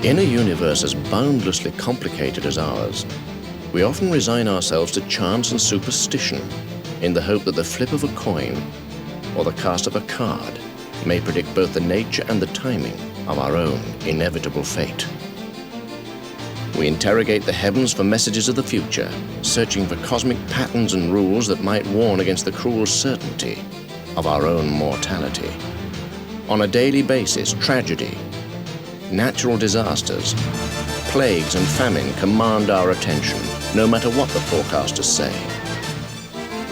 In a universe as boundlessly complicated as ours, we often resign ourselves to chance and superstition in the hope that the flip of a coin or the cast of a card may predict both the nature and the timing of our own inevitable fate. We interrogate the heavens for messages of the future, searching for cosmic patterns and rules that might warn against the cruel certainty of our own mortality. On a daily basis, tragedy, natural disasters, plagues and famine command our attention, no matter what the forecasters say.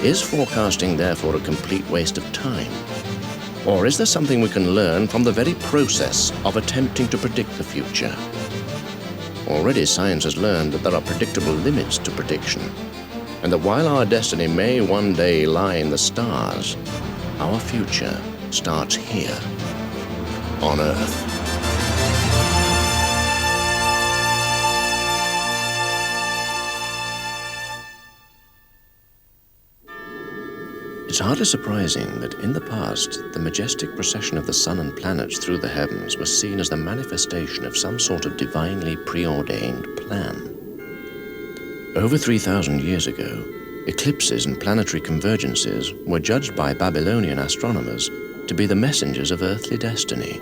Is forecasting therefore a complete waste of time? Or is there something we can learn from the very process of attempting to predict the future? Already science has learned that there are predictable limits to prediction, and that while our destiny may one day lie in the stars, our future starts here, on Earth. It's hardly surprising that in the past, the majestic procession of the sun and planets through the heavens was seen as the manifestation of some sort of divinely preordained plan. Over 3,000 years ago, eclipses and planetary convergences were judged by Babylonian astronomers to be the messengers of earthly destiny,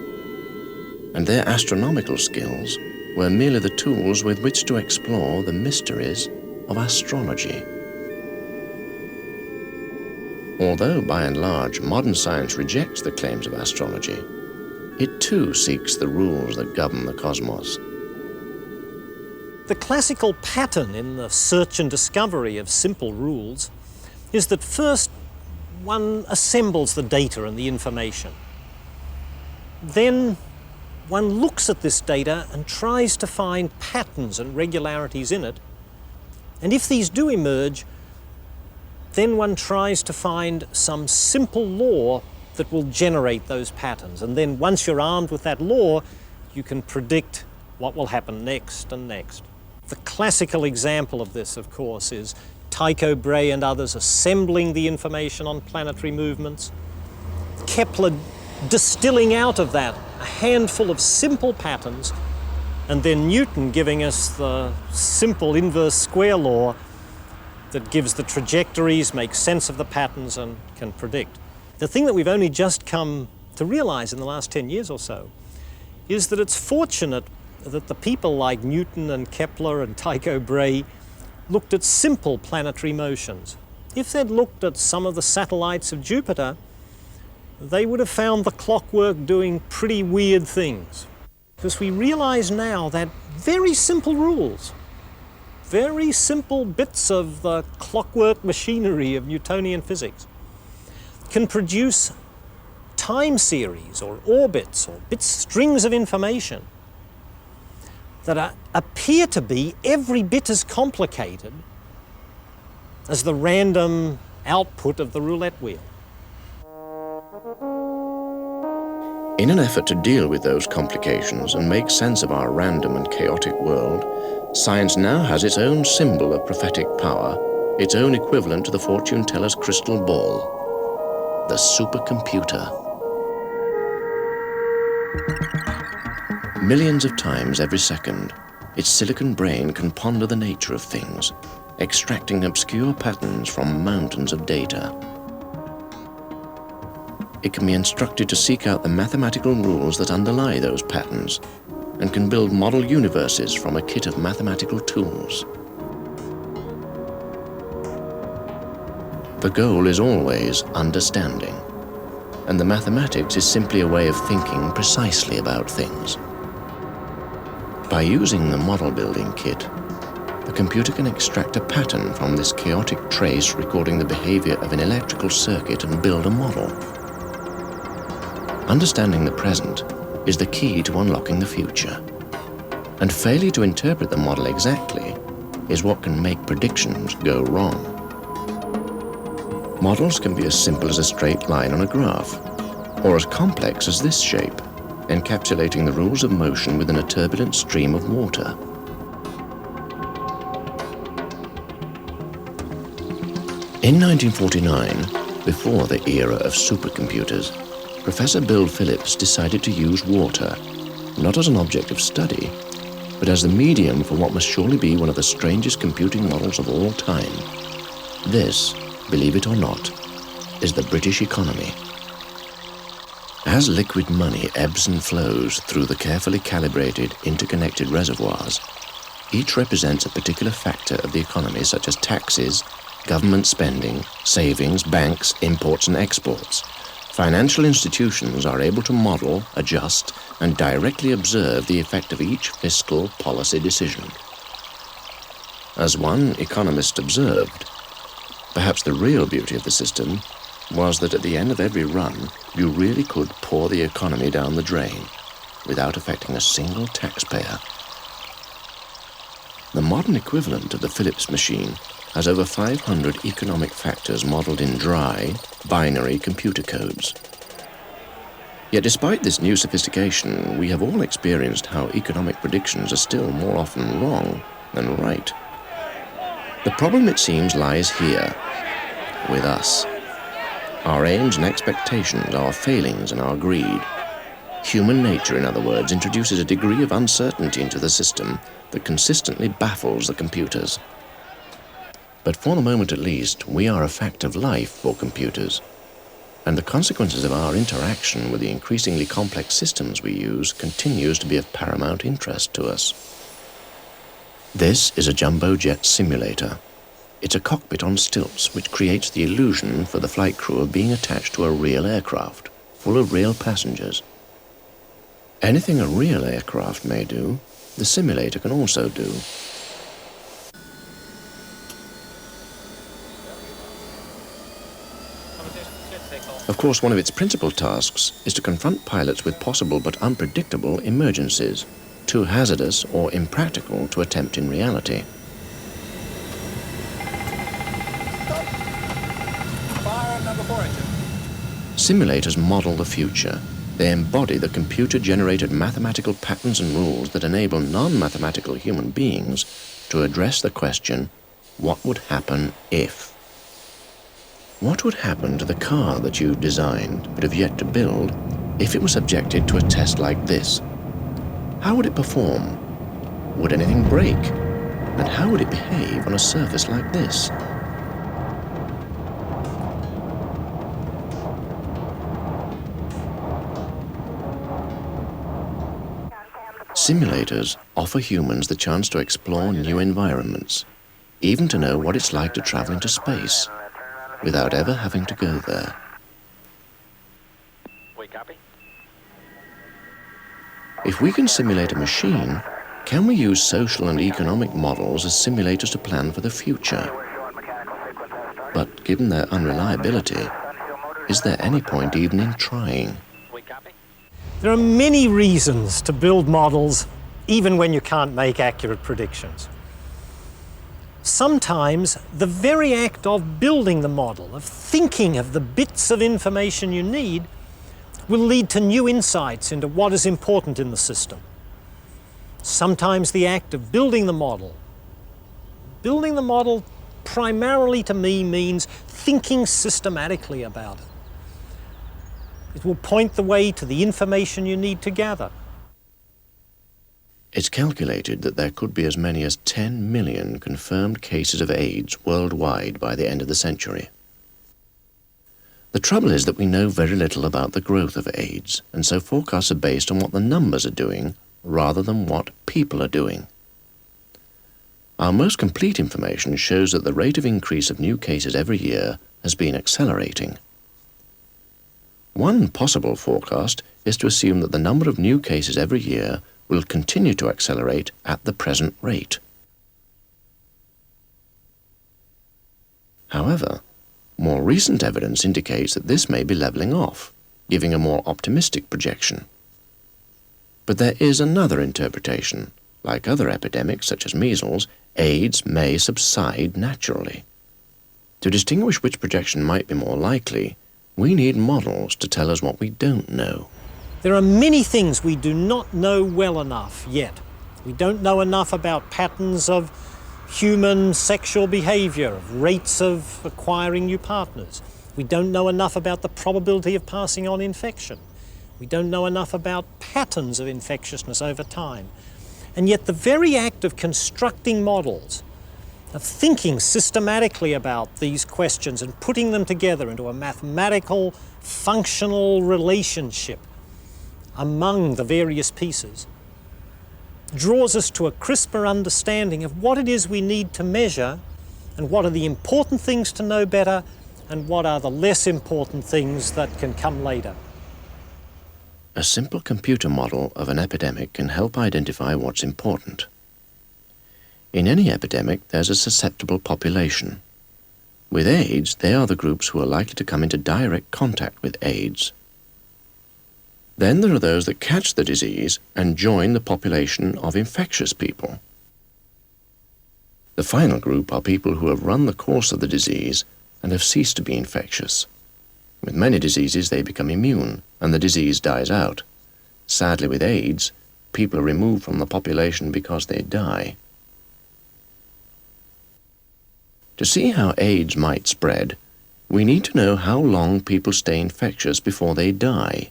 and their astronomical skills were merely the tools with which to explore the mysteries of astrology. Although, by and large, modern science rejects the claims of astrology, it too seeks the rules that govern the cosmos. The classical pattern in the search and discovery of simple rules is that first one assembles the data and the information. Then one looks at this data and tries to find patterns and regularities in it. And if these do emerge, then one tries to find some simple law that will generate those patterns. And then once you're armed with that law, you can predict what will happen next and next. The classical example of this, of course, is Tycho Brahe and others assembling the information on planetary movements, Kepler distilling out of that a handful of simple patterns, and then Newton giving us the simple inverse square law that gives the trajectories, makes sense of the patterns, and can predict. The thing that we've only just come to realize in the last 10 years or so is that it's fortunate that the people like Newton and Kepler and Tycho Brahe looked at simple planetary motions. If they'd looked at some of the satellites of Jupiter, they would have found the clockwork doing pretty weird things. Because we realize now that very simple rules, very simple bits of the clockwork machinery of Newtonian physics can produce time series or orbits or strings of information that appear to be every bit as complicated as the random output of the roulette wheel. In an effort to deal with those complications and make sense of our random and chaotic world, science now has its own symbol of prophetic power, its own equivalent to the fortune teller's crystal ball, the supercomputer. Millions of times every second, its silicon brain can ponder the nature of things, extracting obscure patterns from mountains of data. It can be instructed to seek out the mathematical rules that underlie those patterns, and can build model universes from a kit of mathematical tools. The goal is always understanding, and the mathematics is simply a way of thinking precisely about things. By using the model building kit, the computer can extract a pattern from this chaotic trace recording the behavior of an electrical circuit and build a model. Understanding the present is the key to unlocking the future, and failure to interpret the model exactly is what can make predictions go wrong. Models can be as simple as a straight line on a graph, or as complex as this shape, encapsulating the rules of motion within a turbulent stream of water. In 1949, before the era of supercomputers, Professor Bill Phillips decided to use water, not as an object of study, but as the medium for what must surely be one of the strangest computing models of all time. This, believe it or not, is the British economy. As liquid money ebbs and flows through the carefully calibrated, interconnected reservoirs, each represents a particular factor of the economy, such as taxes, government spending, savings, banks, imports and exports. Financial institutions are able to model, adjust, and directly observe the effect of each fiscal policy decision. As one economist observed, perhaps the real beauty of the system was that at the end of every run, you really could pour the economy down the drain without affecting a single taxpayer. The modern equivalent of the Phillips machine has over 500 economic factors modeled in dry, binary computer codes. Yet despite this new sophistication, we have all experienced how economic predictions are still more often wrong than right. The problem, it seems, lies here, with us. Our aims and expectations, our failings and our greed. Human nature, in other words, introduces a degree of uncertainty into the system that consistently baffles the computers. But for the moment at least, we are a fact of life for computers, and the consequences of our interaction with the increasingly complex systems we use continues to be of paramount interest to us. This is a jumbo jet simulator. It's a cockpit on stilts which creates the illusion for the flight crew of being attached to a real aircraft, full of real passengers. Anything a real aircraft may do, the simulator can also do. Of course, one of its principal tasks is to confront pilots with possible but unpredictable emergencies, too hazardous or impractical to attempt in reality. Simulators model the future. They embody the computer-generated mathematical patterns and rules that enable non-mathematical human beings to address the question, what would happen if? What would happen to the car that you've designed but have yet to build if it was subjected to a test like this? How would it perform? Would anything break? And how would it behave on a surface like this? Simulators offer humans the chance to explore new environments, even to know what it's like to travel into space, without ever having to go there. If we can simulate a machine, can we use social and economic models as simulators to plan for the future? But given their unreliability, is there any point even in trying? There are many reasons to build models, even when you can't make accurate predictions. Sometimes the very act of building the model, of thinking of the bits of information you need, will lead to new insights into what is important in the system. Sometimes the act of building the model primarily to me means thinking systematically about it. It will point the way to the information you need to gather. It's calculated that there could be as many as 10 million confirmed cases of AIDS worldwide by the end of the century. The trouble is that we know very little about the growth of AIDS, and so forecasts are based on what the numbers are doing rather than what people are doing. Our most complete information shows that the rate of increase of new cases every year has been accelerating. One possible forecast is to assume that the number of new cases every year will continue to accelerate at the present rate. However, more recent evidence indicates that this may be levelling off, giving a more optimistic projection. But there is another interpretation. Like other epidemics such as measles, AIDS may subside naturally. To distinguish which projection might be more likely, we need models to tell us what we don't know. There are many things we do not know well enough yet. We don't know enough about patterns of human sexual behaviour, of rates of acquiring new partners. We don't know enough about the probability of passing on infection. We don't know enough about patterns of infectiousness over time. And yet the very act of constructing models, of thinking systematically about these questions and putting them together into a mathematical, functional relationship among the various pieces, draws us to a crisper understanding of what it is we need to measure and what are the important things to know better and what are the less important things that can come later. A simple computer model of an epidemic can help identify what's important. In any epidemic, there's a susceptible population. With AIDS, they are the groups who are likely to come into direct contact with AIDS. Then there are those that catch the disease and join the population of infectious people. The final group are people who have run the course of the disease and have ceased to be infectious. With many diseases, they become immune, and the disease dies out. Sadly, with AIDS, people are removed from the population because they die. To see how AIDS might spread, we need to know how long people stay infectious before they die,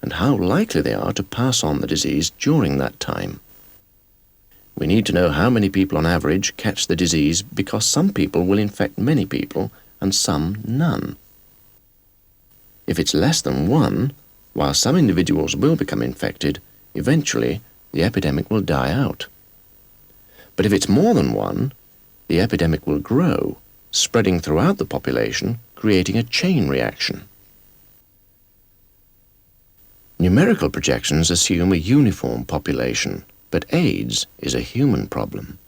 and how likely they are to pass on the disease during that time. We need to know how many people on average catch the disease, because some people will infect many people and some none. If it's less than one, while some individuals will become infected, eventually the epidemic will die out. But if it's more than one, the epidemic will grow, spreading throughout the population, creating a chain reaction. Numerical projections assume a uniform population, but AIDS is a human problem.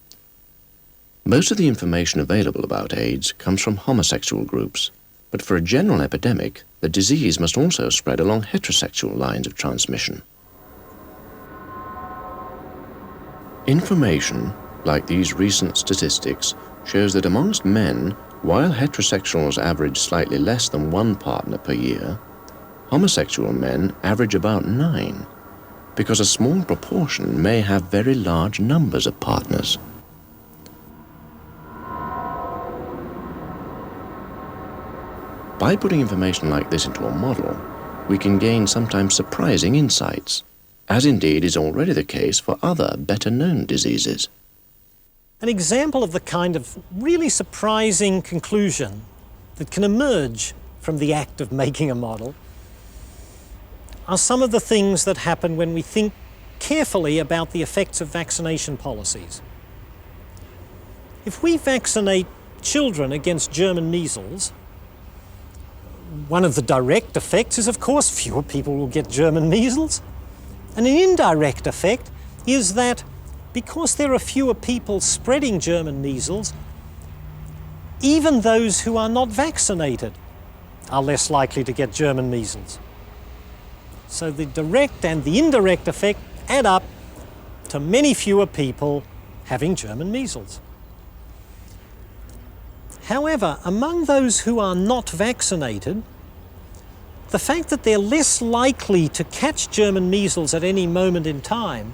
Most of the information available about AIDS comes from homosexual groups, but for a general epidemic, the disease must also spread along heterosexual lines of transmission. Information, like these recent statistics, shows that amongst men, while heterosexuals average slightly less than one partner per year, homosexual men average about 9, because a small proportion may have very large numbers of partners. By putting information like this into a model, we can gain sometimes surprising insights, as indeed is already the case for other better-known diseases. An example of the kind of really surprising conclusion that can emerge from the act of making a model are some of the things that happen when we think carefully about the effects of vaccination policies. If we vaccinate children against German measles, one of the direct effects is, of course, fewer people will get German measles. And an indirect effect is that because there are fewer people spreading German measles, even those who are not vaccinated are less likely to get German measles. So the direct and the indirect effect add up to many fewer people having German measles. However, among those who are not vaccinated, the fact that they're less likely to catch German measles at any moment in time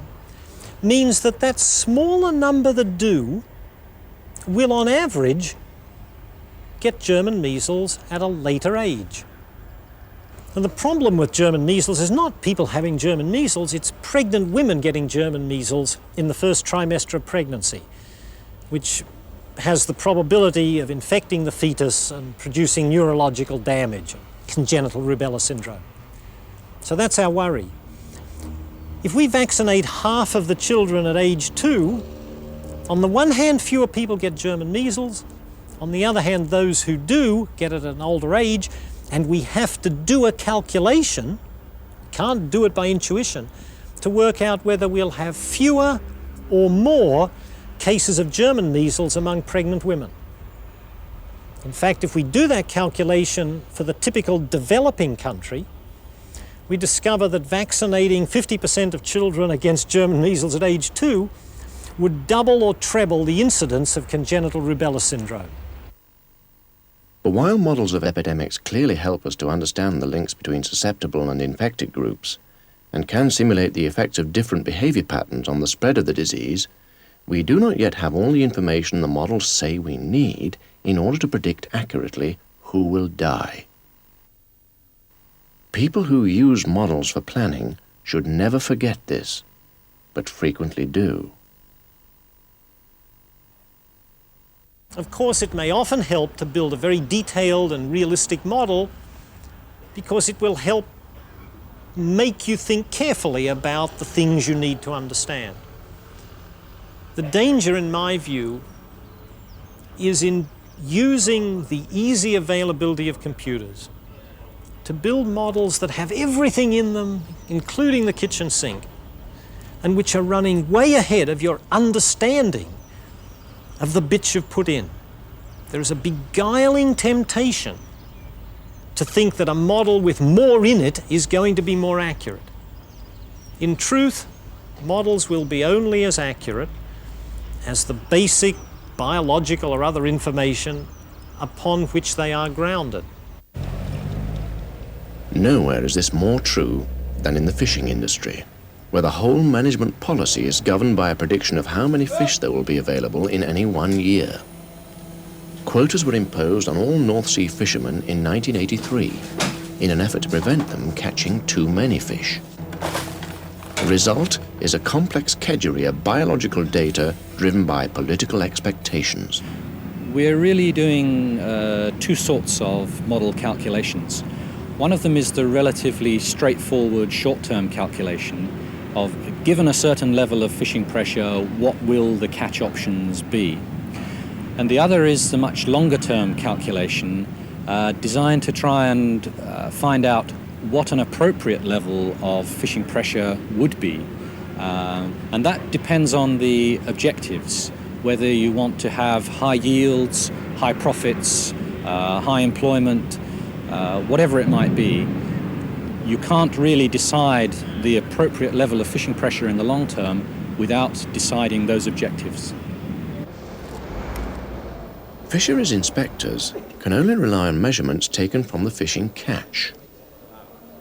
means that that smaller number that do will, on average, get German measles at a later age. And the problem with German measles is not people having German measles, it's pregnant women getting German measles in the first trimester of pregnancy, which has the probability of infecting the fetus and producing neurological damage, congenital rubella syndrome. So that's our worry. If we vaccinate half of the children at age 2, on the one hand, fewer people get German measles. On the other hand, those who do get it at an older age, and we have to do a calculation, can't do it by intuition, to work out whether we'll have fewer or more cases of German measles among pregnant women. In fact, if we do that calculation for the typical developing country, we discover that vaccinating 50% of children against German measles at age 2 would double or treble the incidence of congenital rubella syndrome. But while models of epidemics clearly help us to understand the links between susceptible and infected groups, and can simulate the effects of different behavior patterns on the spread of the disease, we do not yet have all the information the models say we need in order to predict accurately who will die. People who use models for planning should never forget this, but frequently do. Of course, it may often help to build a very detailed and realistic model because it will help make you think carefully about the things you need to understand. The danger, in my view, is in using the easy availability of computers to build models that have everything in them, including the kitchen sink, and which are running way ahead of your understanding of the bits you've put in. There is a beguiling temptation to think that a model with more in it is going to be more accurate. In truth, models will be only as accurate as the basic biological or other information upon which they are grounded. Nowhere is this more true than in the fishing industry, where the whole management policy is governed by a prediction of how many fish there will be available in any one year. Quotas were imposed on all North Sea fishermen in 1983 in an effort to prevent them catching too many fish. The result is a complex kedgeree of biological data driven by political expectations. We're really doing two sorts of model calculations. One of them is the relatively straightforward short-term calculation of, given a certain level of fishing pressure, what will the catch options be? And the other is the much longer-term calculation designed to try and find out what an appropriate level of fishing pressure would be. And that depends on the objectives, whether you want to have high yields, high profits, high employment, whatever it might be. You can't really decide the appropriate level of fishing pressure in the long term without deciding those objectives. Fisheries inspectors can only rely on measurements taken from the fishing catch.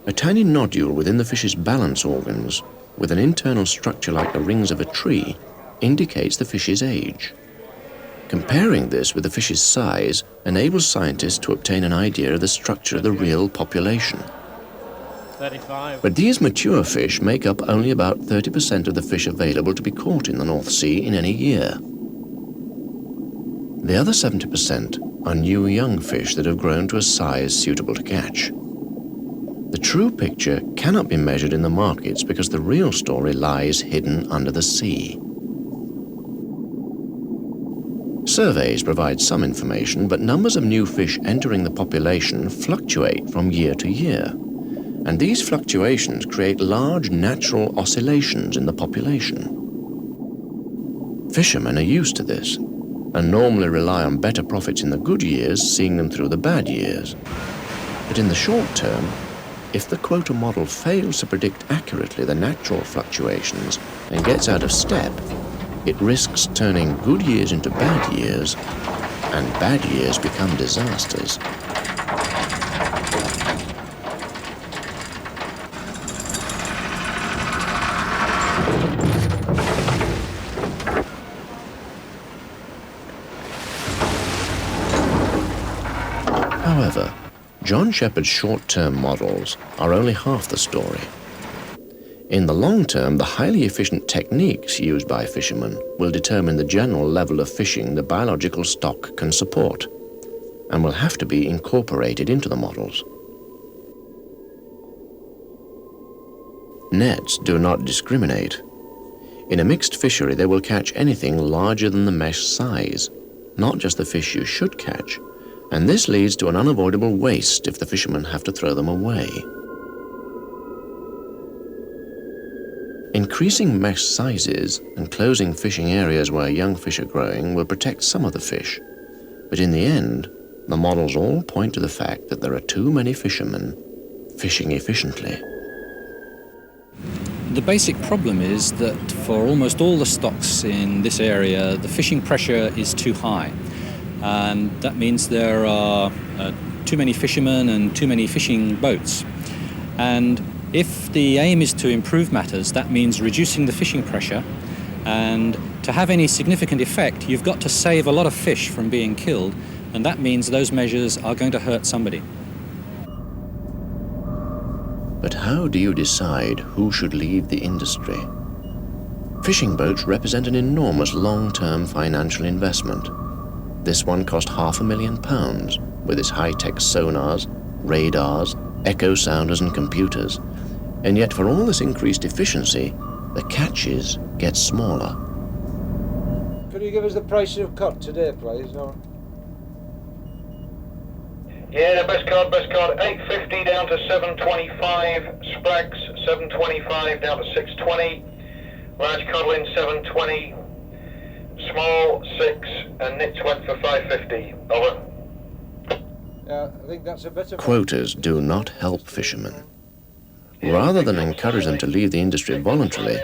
A tiny nodule within the fish's balance organs, with an internal structure like the rings of a tree, indicates the fish's age. Comparing this with the fish's size enables scientists to obtain an idea of the structure of the real population. 35. But these mature fish make up only about 30% of the fish available to be caught in the North Sea in any year. The other 70% are new young fish that have grown to a size suitable to catch. The true picture cannot be measured in the markets because the real story lies hidden under the sea. Surveys provide some information, but numbers of new fish entering the population fluctuate from year to year, and these fluctuations create large natural oscillations in the population. Fishermen are used to this, and normally rely on better profits in the good years, seeing them through the bad years. But in the short term, if the quota model fails to predict accurately the natural fluctuations and gets out of step, it risks turning good years into bad years, and bad years become disasters. However, John Shepard's short-term models are only half the story. In the long term, the highly efficient techniques used by fishermen will determine the general level of fishing the biological stock can support, and will have to be incorporated into the models. Nets do not discriminate. In a mixed fishery, they will catch anything larger than the mesh size, not just the fish you should catch, and this leads to an unavoidable waste if the fishermen have to throw them away. Increasing mesh sizes and closing fishing areas where young fish are growing will protect some of the fish, but in the end, the models all point to the fact that there are too many fishermen fishing efficiently. The basic problem is that for almost all the stocks in this area, the fishing pressure is too high. And that means there are too many fishermen and too many fishing boats. And if the aim is to improve matters, that means reducing the fishing pressure. And to have any significant effect, you've got to save a lot of fish from being killed. And that means those measures are going to hurt somebody. But how do you decide who should lead the industry? Fishing boats represent an enormous long-term financial investment. This one cost £500,000 with its high-tech sonars, radars, echo sounders and computers. And yet for all this increased efficiency, the catches get smaller. Could you give us the price of cut today, please? Or? Yeah, best card, 850 down to 725, Sprags 725 down to 620, large codlin 720, small 6, and nits went for 550. Over. I think that's a better... Quotas do not help fishermen. Rather than encourage them to leave the industry voluntarily,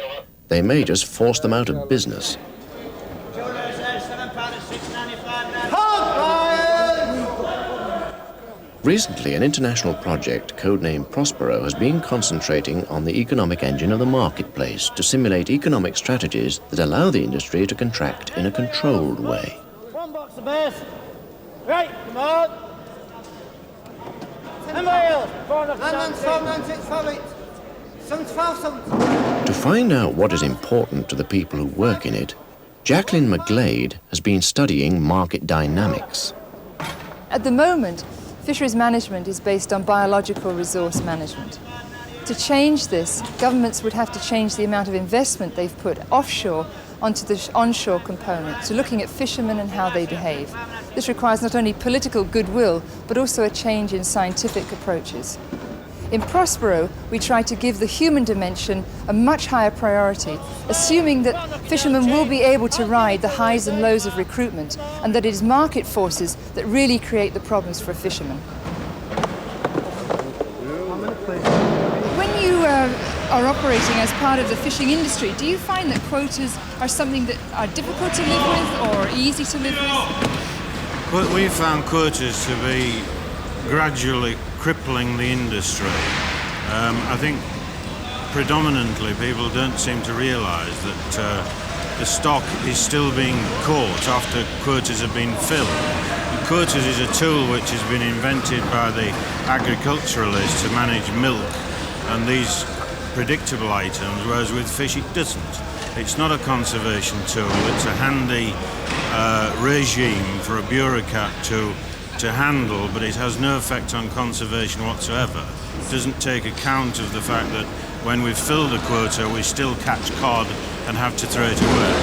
they may just force them out of business. Recently, an international project, codenamed Prospero, has been concentrating on the economic engine of the marketplace to simulate economic strategies that allow the industry to contract in a controlled way. One box of beers. Right, come on. Anybody else? 497. To find out what is important to the people who work in it, Jacqueline McGlade has been studying market dynamics. At the moment, fisheries management is based on biological resource management. To change this, governments would have to change the amount of investment they've put offshore onto the onshore component, so looking at fishermen and how they behave. This requires not only political goodwill, but also a change in scientific approaches. In Prospero, we try to give the human dimension a much higher priority, assuming that fishermen will be able to ride the highs and lows of recruitment, and that it is market forces that really create the problems for fishermen. When you are operating as part of the fishing industry, do you find that quotas are something that are difficult to live with or easy to live with? We found quotas to be gradually crippling the industry. I think predominantly people don't seem to realise that the stock is still being caught after quotas have been filled. And quotas is a tool which has been invented by the agriculturalists to manage milk and these predictable items, whereas with fish it doesn't. It's not a conservation tool, it's a handy regime for a bureaucrat to handle, but it has no effect on conservation whatsoever. It doesn't take account of the fact that when we've filled a quota, we still catch cod and have to throw it away.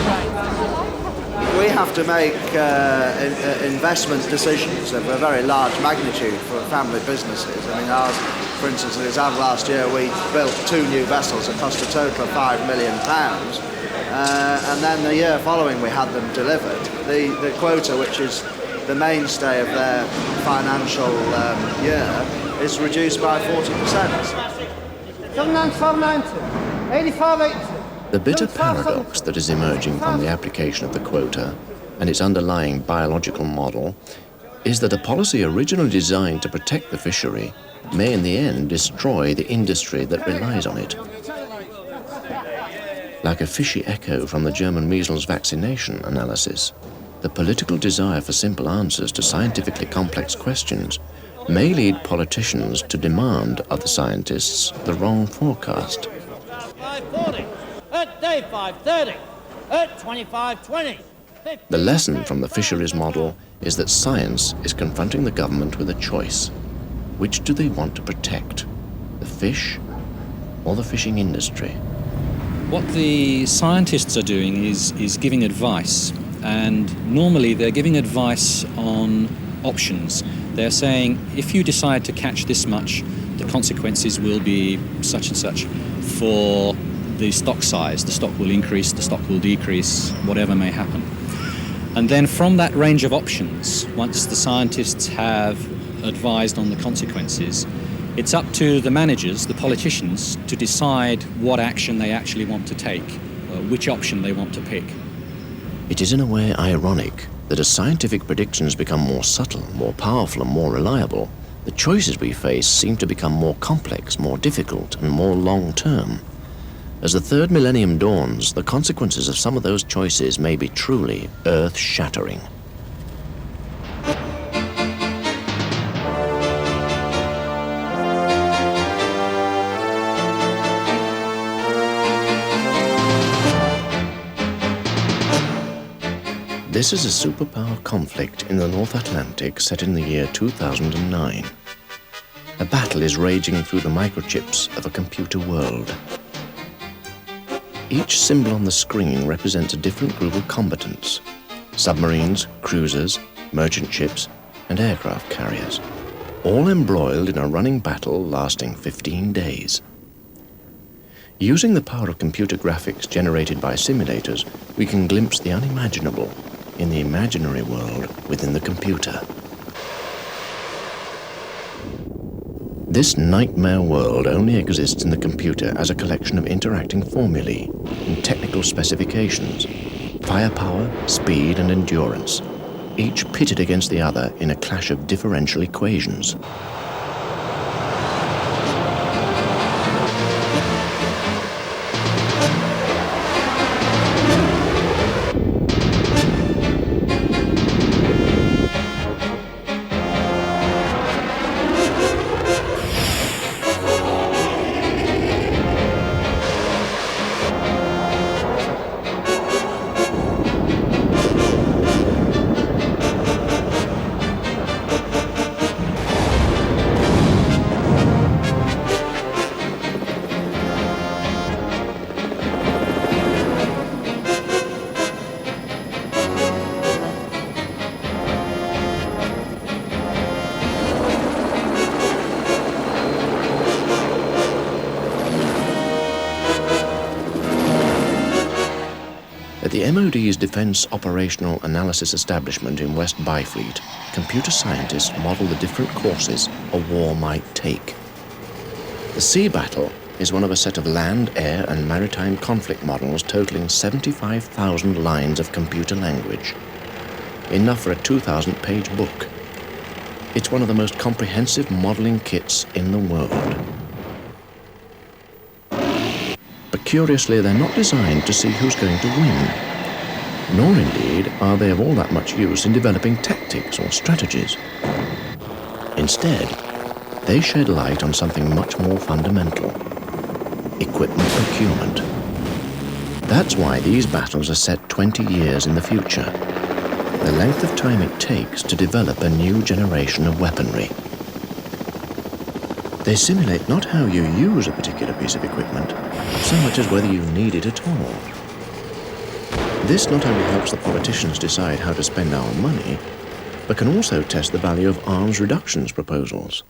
We have to make investment decisions of a very large magnitude for family businesses. I mean, ours, for instance, as of last year, we built 2 new vessels that cost a total of £5 million. And then the year following, we had them delivered. The quota, which is the mainstay of their financial year, is reduced by 40%. 85.80. The bitter paradox that is emerging from the application of the quota and its underlying biological model is that a policy originally designed to protect the fishery may in the end destroy the industry that relies on it. Like a fishy echo from the German measles vaccination analysis, the political desire for simple answers to scientifically complex questions may lead politicians to demand of the scientists the wrong forecast. 540, at day 530, at 2520. The lesson from the fisheries model is that science is confronting the government with a choice. Which do they want to protect? The fish or the fishing industry? What the scientists are doing is giving advice, and normally they're giving advice on options. They're saying, if you decide to catch this much, the consequences will be such and such for the stock size. The stock will increase, the stock will decrease, whatever may happen. And then from that range of options, once the scientists have advised on the consequences, it's up to the managers, the politicians, to decide what action they actually want to take, which option they want to pick. It is in a way ironic that as scientific predictions become more subtle, more powerful and more reliable, the choices we face seem to become more complex, more difficult and more long-term. As the third millennium dawns, the consequences of some of those choices may be truly earth-shattering. This is a superpower conflict in the North Atlantic set in the year 2009. A battle is raging through the microchips of a computer world. Each symbol on the screen represents a different group of combatants: submarines, cruisers, merchant ships, and aircraft carriers, all embroiled in a running battle lasting 15 days. Using the power of computer graphics generated by simulators, we can glimpse the unimaginable in the imaginary world within the computer. This nightmare world only exists in the computer as a collection of interacting formulae and technical specifications: firepower, speed, and endurance, each pitted against the other in a clash of differential equations. At the MOD's Defence Operational Analysis Establishment in West Byfleet, computer scientists model the different courses a war might take. The sea battle is one of a set of land, air, and maritime conflict models totaling 75,000 lines of computer language, enough for a 2,000-page book. It's one of the most comprehensive modeling kits in the world. But curiously, they're not designed to see who's going to win, nor indeed are they of all that much use in developing tactics or strategies. Instead, they shed light on something much more fundamental: equipment procurement. That's why these battles are set 20 years in the future, the length of time it takes to develop a new generation of weaponry. They simulate not how you use a particular piece of equipment, so much as whether you need it at all. This not only helps the politicians decide how to spend our money, but can also test the value of arms reductions proposals.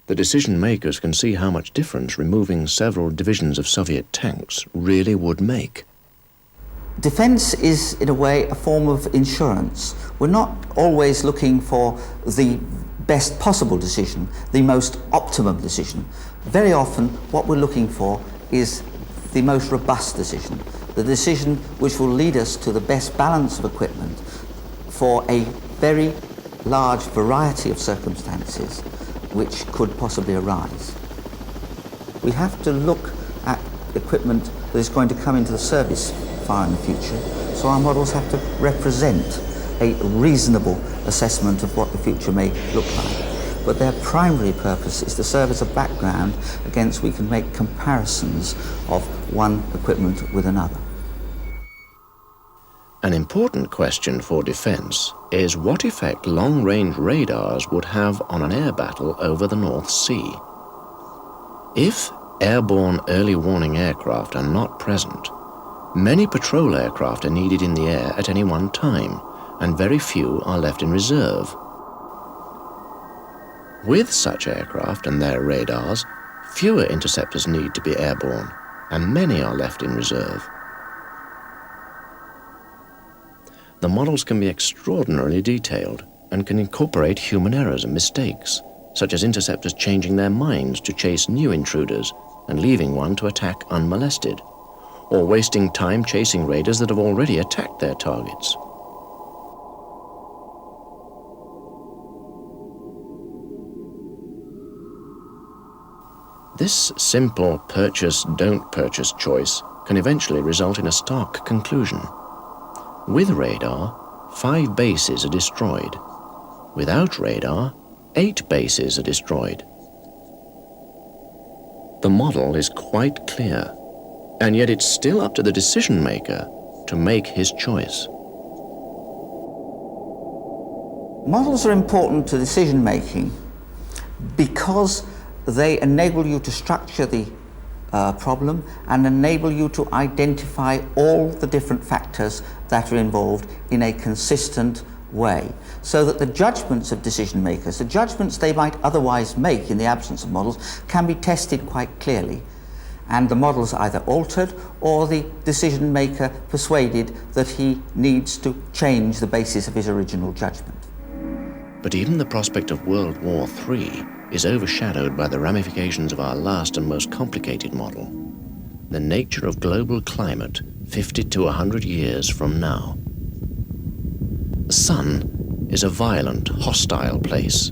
The decision makers can see how much difference removing several divisions of Soviet tanks really would make. Defence is, in a way, a form of insurance. We're not always looking for the best possible decision, the most optimum decision. Very often what we're looking for is the most robust decision, the decision which will lead us to the best balance of equipment for a very large variety of circumstances which could possibly arise. We have to look at equipment that is going to come into the service far in the future, so our models have to represent a reasonable assessment of what the future may look like. But their primary purpose is to serve as a background against which we can make comparisons of one equipment with another. An important question for defence is what effect long-range radars would have on an air battle over the North Sea. If airborne early warning aircraft are not present, many patrol aircraft are needed in the air at any one time, and very few are left in reserve. With such aircraft and their radars, fewer interceptors need to be airborne, and many are left in reserve. The models can be extraordinarily detailed and can incorporate human errors and mistakes, such as interceptors changing their minds to chase new intruders and leaving one to attack unmolested, or wasting time chasing raiders that have already attacked their targets. This simple purchase-don't purchase choice can eventually result in a stark conclusion. With radar, 5 bases are destroyed. Without radar, 8 bases are destroyed. The model is quite clear, and yet it's still up to the decision maker to make his choice. Models are important to decision making because they enable you to structure the problem and enable you to identify all the different factors that are involved in a consistent way, so that the judgments of decision makers, the judgments they might otherwise make in the absence of models, can be tested quite clearly, and the models either altered or the decision maker persuaded that he needs to change the basis of his original judgment. But even the prospect of World War III is overshadowed by the ramifications of our last and most complicated model, the nature of global climate 50 to 100 years from now. The sun is a violent, hostile place.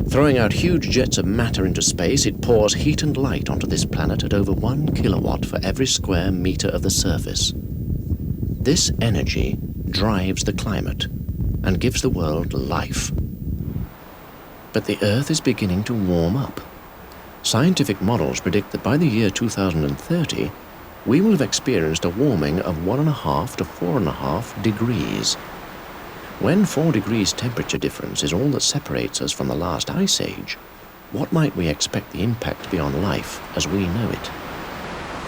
Throwing out huge jets of matter into space, it pours heat and light onto this planet at over 1 kilowatt for every square meter of the surface. This energy drives the climate and gives the world life. But the Earth is beginning to warm up. Scientific models predict that by the year 2030, we will have experienced a warming of 1.5 to 4.5 degrees. When 4 degrees temperature difference is all that separates us from the last ice age, what might we expect the impact to be on life as we know it?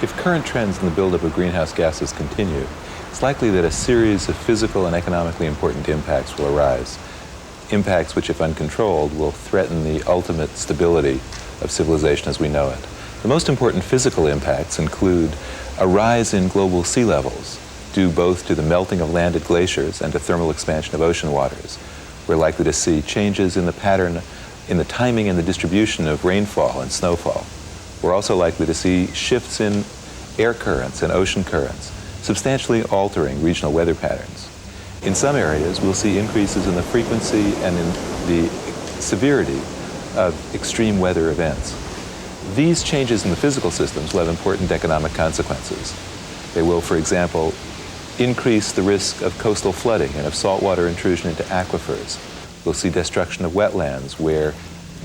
If current trends in the buildup of greenhouse gases continue, it's likely that a series of physical and economically important impacts will arise. Impacts which, if uncontrolled, will threaten the ultimate stability of civilization as we know it. The most important physical impacts include a rise in global sea levels, due both to the melting of landed glaciers and to thermal expansion of ocean waters. We're likely to see changes in the pattern, in the timing and the distribution of rainfall and snowfall. We're also likely to see shifts in air currents and ocean currents, substantially altering regional weather patterns. In some areas, we'll see increases in the frequency and in the severity of extreme weather events. These changes in the physical systems will have important economic consequences. They will, for example, increase the risk of coastal flooding and of saltwater intrusion into aquifers. We'll see destruction of wetlands where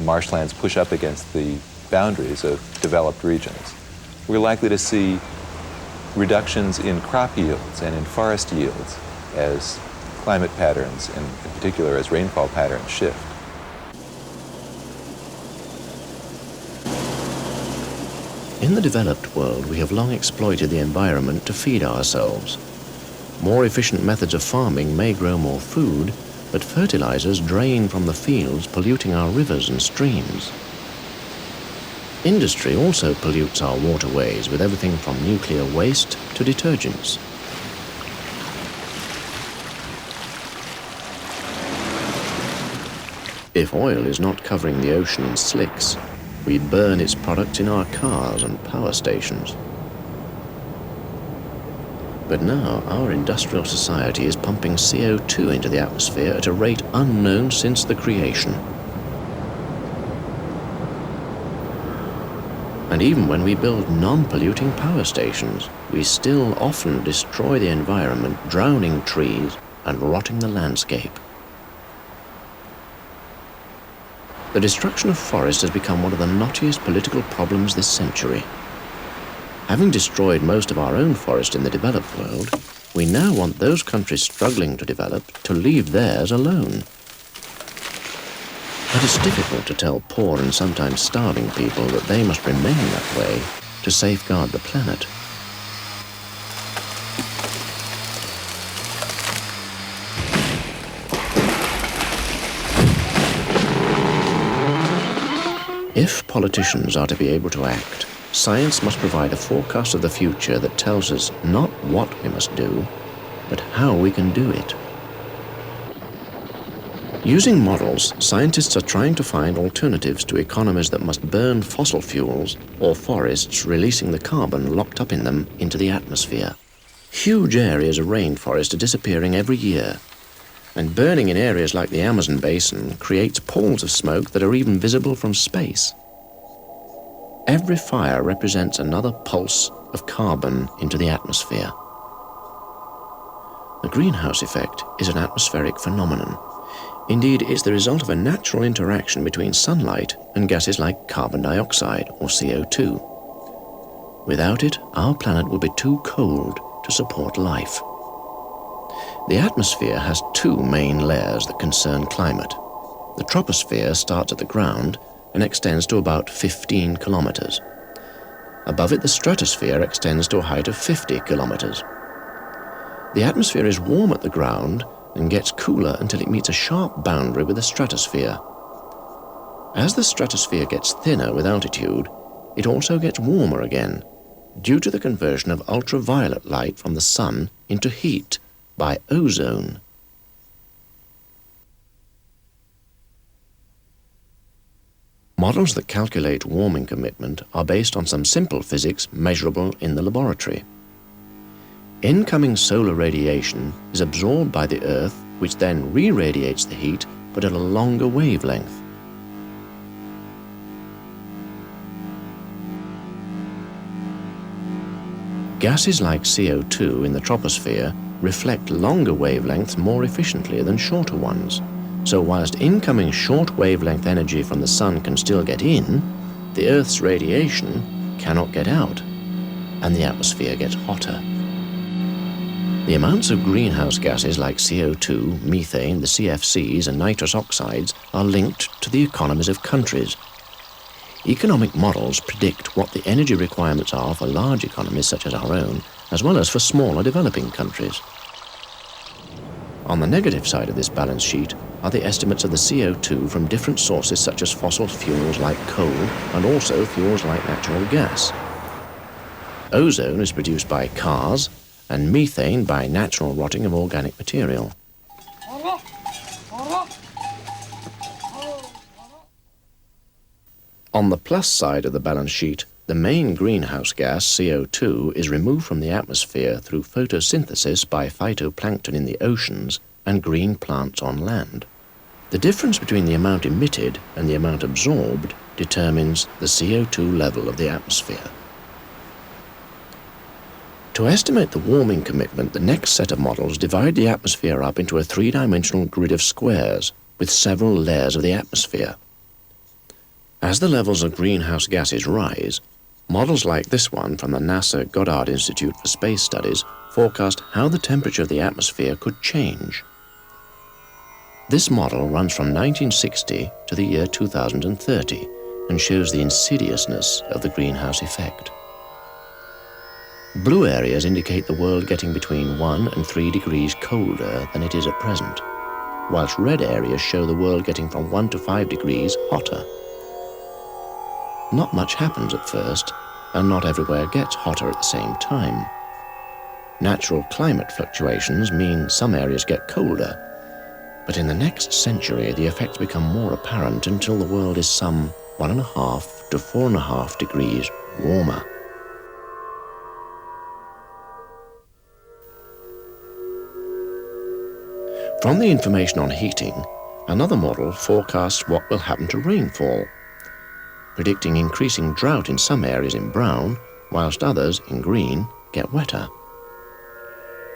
marshlands push up against the boundaries of developed regions. We're likely to see reductions in crop yields and in forest yields as climate patterns, and in particular as rainfall patterns, shift. In the developed world, we have long exploited the environment to feed ourselves. More efficient methods of farming may grow more food, but fertilizers drain from the fields, polluting our rivers and streams. Industry also pollutes our waterways with everything from nuclear waste to detergents. If oil is not covering the ocean in slicks, we burn its products in our cars and power stations. But now our industrial society is pumping CO2 into the atmosphere at a rate unknown since the creation. And even when we build non-polluting power stations, we still often destroy the environment, drowning trees and rotting the landscape. The destruction of forests has become one of the knottiest political problems this century. Having destroyed most of our own forest in the developed world, we now want those countries struggling to develop to leave theirs alone. But it's difficult to tell poor and sometimes starving people that they must remain that way to safeguard the planet. If politicians are to be able to act, science must provide a forecast of the future that tells us not what we must do, but how we can do it. Using models, scientists are trying to find alternatives to economies that must burn fossil fuels or forests releasing the carbon locked up in them into the atmosphere. Huge areas of rainforest are disappearing every year, and burning in areas like the Amazon basin creates pools of smoke that are even visible from space. Every fire represents another pulse of carbon into the atmosphere. The greenhouse effect is an atmospheric phenomenon. Indeed, it's the result of a natural interaction between sunlight and gases like carbon dioxide or CO2. Without it, our planet would be too cold to support life. The atmosphere has two main layers that concern climate. The troposphere starts at the ground and extends to about 15 kilometers. Above it, the stratosphere extends to a height of 50 kilometers. The atmosphere is warm at the ground and gets cooler until it meets a sharp boundary with the stratosphere. As the stratosphere gets thinner with altitude, it also gets warmer again, due to the conversion of ultraviolet light from the sun into heat by ozone. Models that calculate warming commitment are based on some simple physics measurable in the laboratory. Incoming solar radiation is absorbed by the Earth, which then re-radiates the heat, but at a longer wavelength. Gases like CO2 in the troposphere reflect longer wavelengths more efficiently than shorter ones. So whilst incoming short wavelength energy from the sun can still get in, the Earth's radiation cannot get out, and the atmosphere gets hotter. The amounts of greenhouse gases like CO2, methane, the CFCs and nitrous oxides are linked to the economies of countries. Economic models predict what the energy requirements are for large economies such as our own, as well as for smaller developing countries. On the negative side of this balance sheet are the estimates of the CO2 from different sources such as fossil fuels like coal and also fuels like natural gas. Ozone is produced by cars and methane by natural rotting of organic material. On the plus side of the balance sheet, the main greenhouse gas, CO2, is removed from the atmosphere through photosynthesis by phytoplankton in the oceans and green plants on land. The difference between the amount emitted and the amount absorbed determines the CO2 level of the atmosphere. To estimate the warming commitment, the next set of models divide the atmosphere up into a three-dimensional grid of squares with several layers of the atmosphere. As the levels of greenhouse gases rise, models like this one from the NASA Goddard Institute for Space Studies forecast how the temperature of the atmosphere could change. This model runs from 1960 to the year 2030 and shows the insidiousness of the greenhouse effect. Blue areas indicate the world getting between 1 and 3 degrees colder than it is at present, whilst red areas show the world getting from 1 to 5 degrees hotter. Not much happens at first, and not everywhere gets hotter at the same time. Natural climate fluctuations mean some areas get colder, but in the next century the effects become more apparent until the world is some 1.5 to 4.5 degrees warmer. From the information on heating, another model forecasts what will happen to rainfall, predicting increasing drought in some areas in brown, whilst others, in green, get wetter.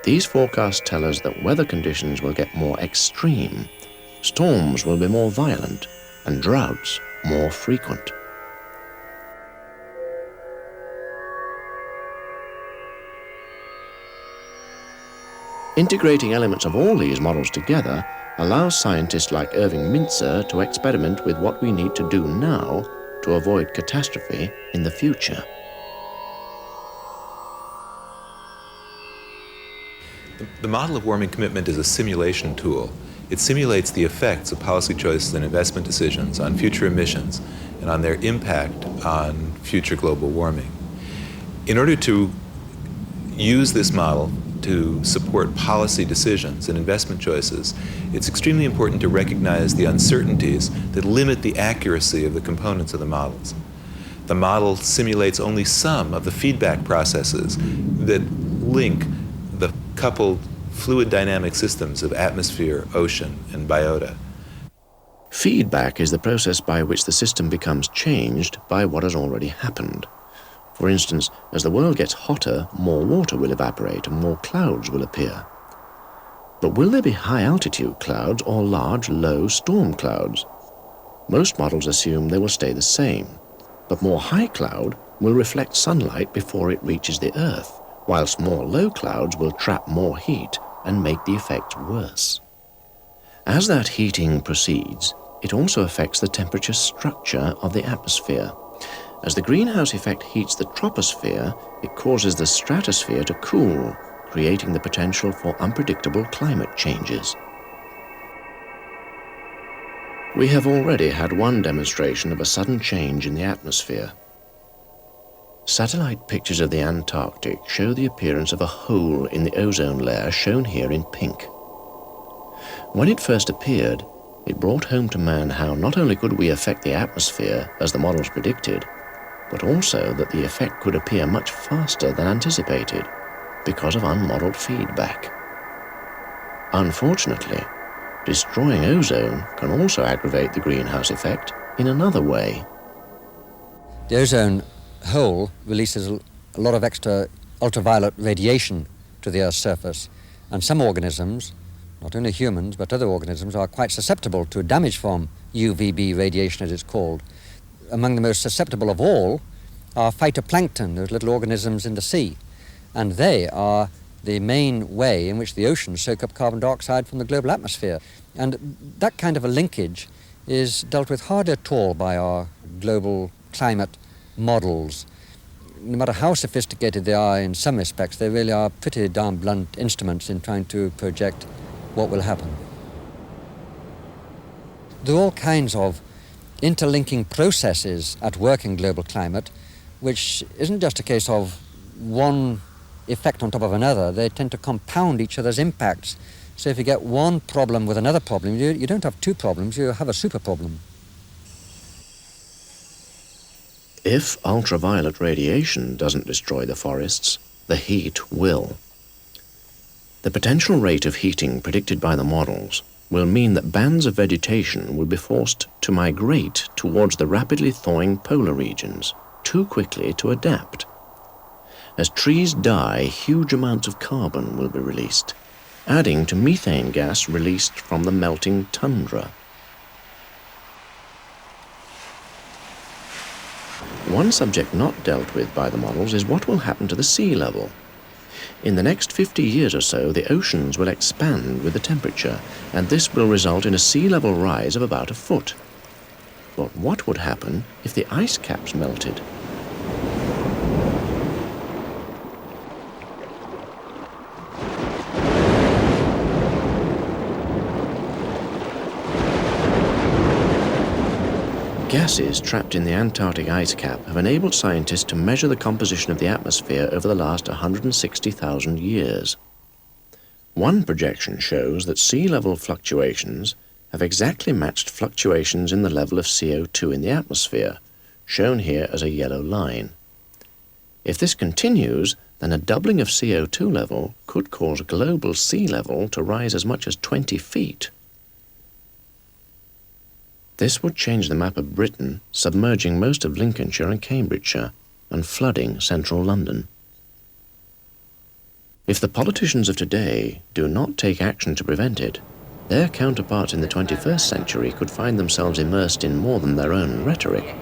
These forecasts tell us that weather conditions will get more extreme, storms will be more violent, and droughts more frequent. Integrating elements of all these models together allows scientists like Irving Mintzer to experiment with what we need to do now to avoid catastrophe in the future. The model of warming commitment is a simulation tool. It simulates the effects of policy choices and investment decisions on future emissions and on their impact on future global warming. In order to use this model to support policy decisions and investment choices, it's extremely important to recognize the uncertainties that limit the accuracy of the components of the models. The model simulates only some of the feedback processes that link the coupled fluid dynamic systems of atmosphere, ocean, and biota. Feedback is the process by which the system becomes changed by what has already happened. For instance, as the world gets hotter, more water will evaporate and more clouds will appear. But will there be high-altitude clouds or large, low storm clouds? Most models assume they will stay the same, but more high cloud will reflect sunlight before it reaches the Earth, whilst more low clouds will trap more heat and make the effects worse. As that heating proceeds, it also affects the temperature structure of the atmosphere. As the greenhouse effect heats the troposphere, it causes the stratosphere to cool, creating the potential for unpredictable climate changes. We have already had one demonstration of a sudden change in the atmosphere. Satellite pictures of the Antarctic show the appearance of a hole in the ozone layer, shown here in pink. When it first appeared, it brought home to man how not only could we affect the atmosphere as the models predicted, but also that the effect could appear much faster than anticipated because of unmodeled feedback. Unfortunately, destroying ozone can also aggravate the greenhouse effect in another way. The ozone hole releases a lot of extra ultraviolet radiation to the Earth's surface, and some organisms, not only humans but other organisms, are quite susceptible to damage from UVB radiation, as it's called. Among the most susceptible of all are phytoplankton, those little organisms in the sea, and they are the main way in which the oceans soak up carbon dioxide from the global atmosphere. And that kind of a linkage is dealt with hardly at all by our global climate models. No matter how sophisticated they are in some respects, they really are pretty darn blunt instruments in trying to project what will happen. There are all kinds of interlinking processes at work in global climate, which isn't just a case of one effect on top of another. They tend to compound each other's impacts. So if you get one problem with another problem, you don't have two problems, you have a super problem. If ultraviolet radiation doesn't destroy the forests, the heat will. The potential rate of heating predicted by the models will mean that bands of vegetation will be forced to migrate towards the rapidly thawing polar regions too quickly to adapt. As trees die, huge amounts of carbon will be released, adding to methane gas released from the melting tundra. One subject not dealt with by the models is what will happen to the sea level. In the next 50 years or so, the oceans will expand with the temperature, and this will result in a sea level rise of about 1 foot. But what would happen if the ice caps melted? Gases trapped in the Antarctic ice cap have enabled scientists to measure the composition of the atmosphere over the last 160,000 years. One projection shows that sea level fluctuations have exactly matched fluctuations in the level of CO2 in the atmosphere, shown here as a yellow line. If this continues, then a doubling of CO2 level could cause global sea level to rise as much as 20 feet. This would change the map of Britain, submerging most of Lincolnshire and Cambridgeshire, and flooding central London. If the politicians of today do not take action to prevent it, their counterparts in the 21st century could find themselves immersed in more than their own rhetoric.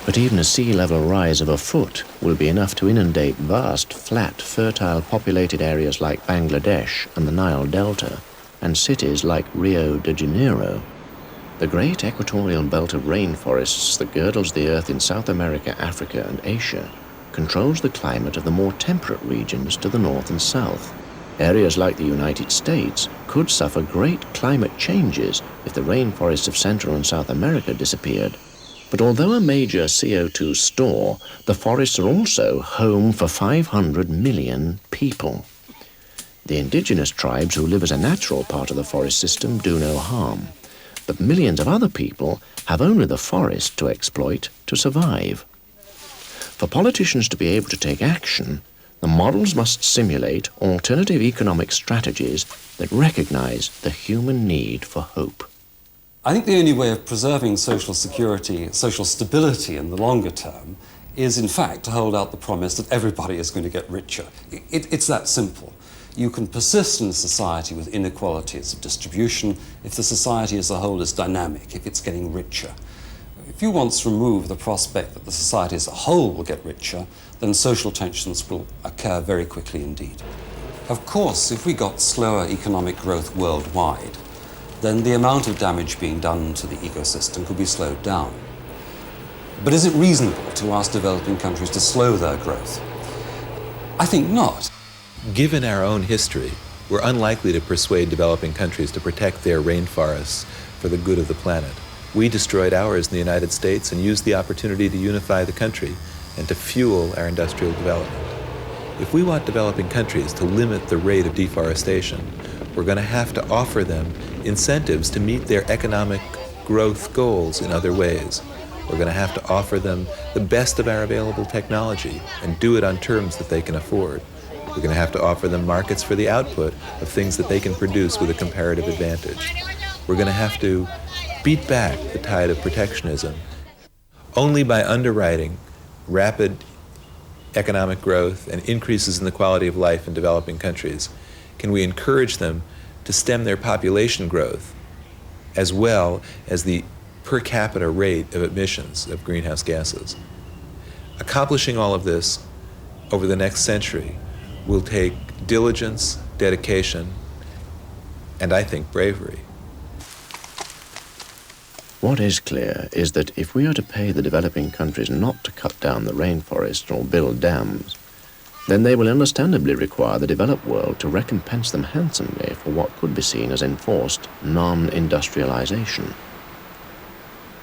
But even a sea level rise of 1 foot will be enough to inundate vast, flat, fertile populated areas like Bangladesh and the Nile Delta, and cities like Rio de Janeiro. The great equatorial belt of rainforests that girdles the earth in South America, Africa, and Asia controls the climate of the more temperate regions to the north and south. Areas like the United States could suffer great climate changes if the rainforests of Central and South America disappeared. But although a major CO2 store, the forests are also home for 500 million people. The indigenous tribes who live as a natural part of the forest system do no harm, but millions of other people have only the forest to exploit to survive. For politicians to be able to take action, the models must simulate alternative economic strategies that recognize the human need for hope. I think the only way of preserving social security, social stability in the longer term is, in fact, to hold out the promise that everybody is going to get richer. It's that simple. You can persist in a society with inequalities of distribution if the society as a whole is dynamic, if it's getting richer. If you once remove the prospect that the society as a whole will get richer, then social tensions will occur very quickly indeed. Of course, if we got slower economic growth worldwide, then the amount of damage being done to the ecosystem could be slowed down. But is it reasonable to ask developing countries to slow their growth? I think not. Given our own history, we're unlikely to persuade developing countries to protect their rainforests for the good of the planet. We destroyed ours in the United States and used the opportunity to unify the country and to fuel our industrial development. If we want developing countries to limit the rate of deforestation, we're going to have to offer them incentives to meet their economic growth goals in other ways. We're going to have to offer them the best of our available technology and do it on terms that they can afford. We're going to have to offer them markets for the output of things that they can produce with a comparative advantage. We're going to have to beat back the tide of protectionism. Only by underwriting rapid economic growth and increases in the quality of life in developing countries can we encourage them to stem their population growth as well as the per capita rate of emissions of greenhouse gases. Accomplishing all of this over the next century will take diligence, dedication, and I think bravery. What is clear is that if we are to pay the developing countries not to cut down the rainforest or build dams, then they will understandably require the developed world to recompense them handsomely for what could be seen as enforced non-industrialization.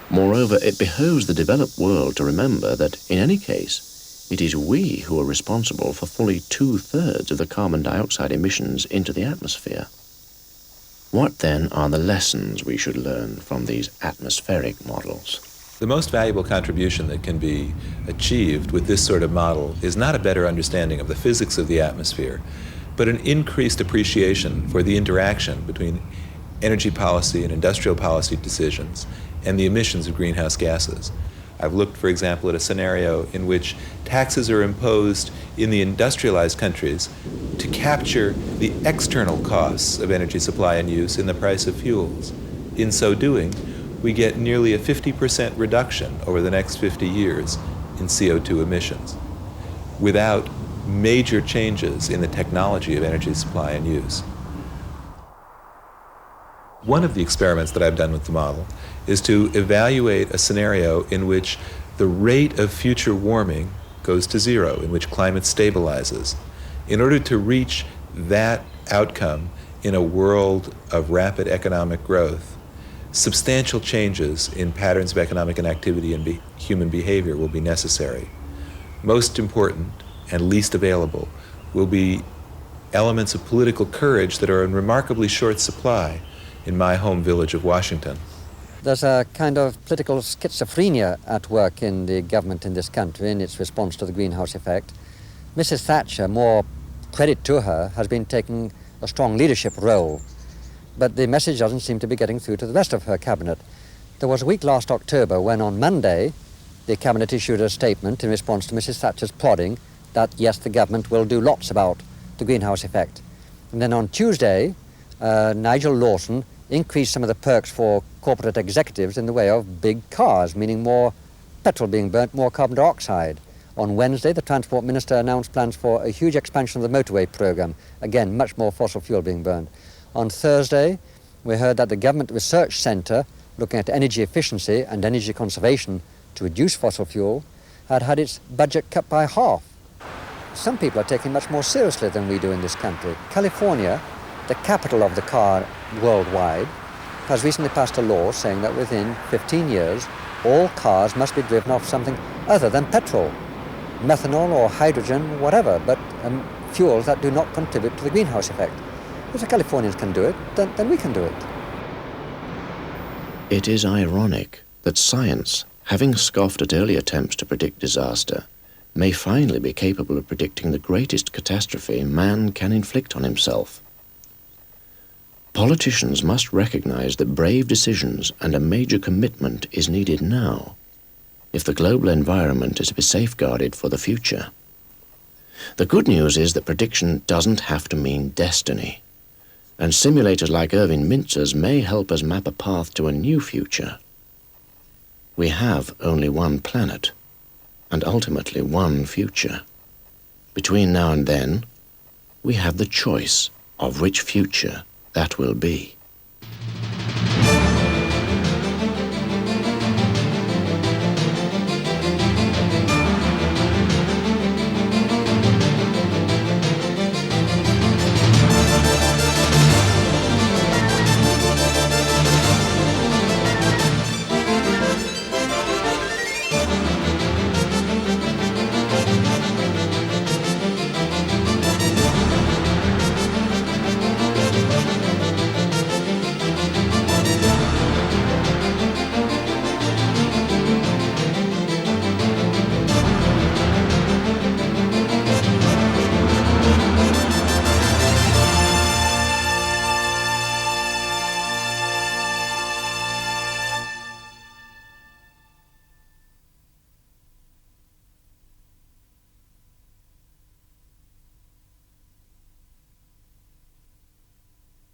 Moreover, it behoves the developed world to remember that, in any case, it is we who are responsible for fully 2/3 of the carbon dioxide emissions into the atmosphere. What then are the lessons we should learn from these atmospheric models? The most valuable contribution that can be achieved with this sort of model is not a better understanding of the physics of the atmosphere, but an increased appreciation for the interaction between energy policy and industrial policy decisions and the emissions of greenhouse gases. I've looked, for example, at a scenario in which taxes are imposed in the industrialized countries to capture the external costs of energy supply and use in the price of fuels. In so doing, we get nearly a 50% reduction over the next 50 years in CO2 emissions without major changes in the technology of energy supply and use. One of the experiments that I've done with the model is to evaluate a scenario in which the rate of future warming goes to zero, in which climate stabilizes. In order to reach that outcome in a world of rapid economic growth, substantial changes in patterns of economic and activity and human behavior will be necessary. Most important and least available will be elements of political courage that are in remarkably short supply in my home village of Washington. There's a kind of political schizophrenia at work in the government in this country in its response to the greenhouse effect. Mrs. Thatcher, more credit to her, has been taking a strong leadership role, but the message doesn't seem to be getting through to the rest of her cabinet. There was a week last October when on Monday the cabinet issued a statement in response to Mrs. Thatcher's prodding that yes, the government will do lots about the greenhouse effect. And then on Tuesday, Nigel Lawson increased some of the perks for corporate executives in the way of big cars, meaning more petrol being burnt, more carbon dioxide. On Wednesday, the Transport Minister announced plans for a huge expansion of the motorway program. Again, much more fossil fuel being burned. On Thursday, we heard that the Government Research Centre, looking at energy efficiency and energy conservation to reduce fossil fuel, had had its budget cut by half. Some people are taking much more seriously than we do in this country. California, the capital of the car worldwide, has recently passed a law saying that within 15 years, all cars must be driven off something other than petrol, methanol or hydrogen, whatever, but fuels that do not contribute to the greenhouse effect. If the Californians can do it, then we can do it. It is ironic that science, having scoffed at early attempts to predict disaster, may finally be capable of predicting the greatest catastrophe man can inflict on himself. Politicians must recognize that brave decisions and a major commitment is needed now if the global environment is to be safeguarded for the future. The good news is that prediction doesn't have to mean destiny, and simulators like Irving Mintzer's may help us map a path to a new future. We have only one planet, and ultimately one future. Between now and then, we have the choice of which future that will be.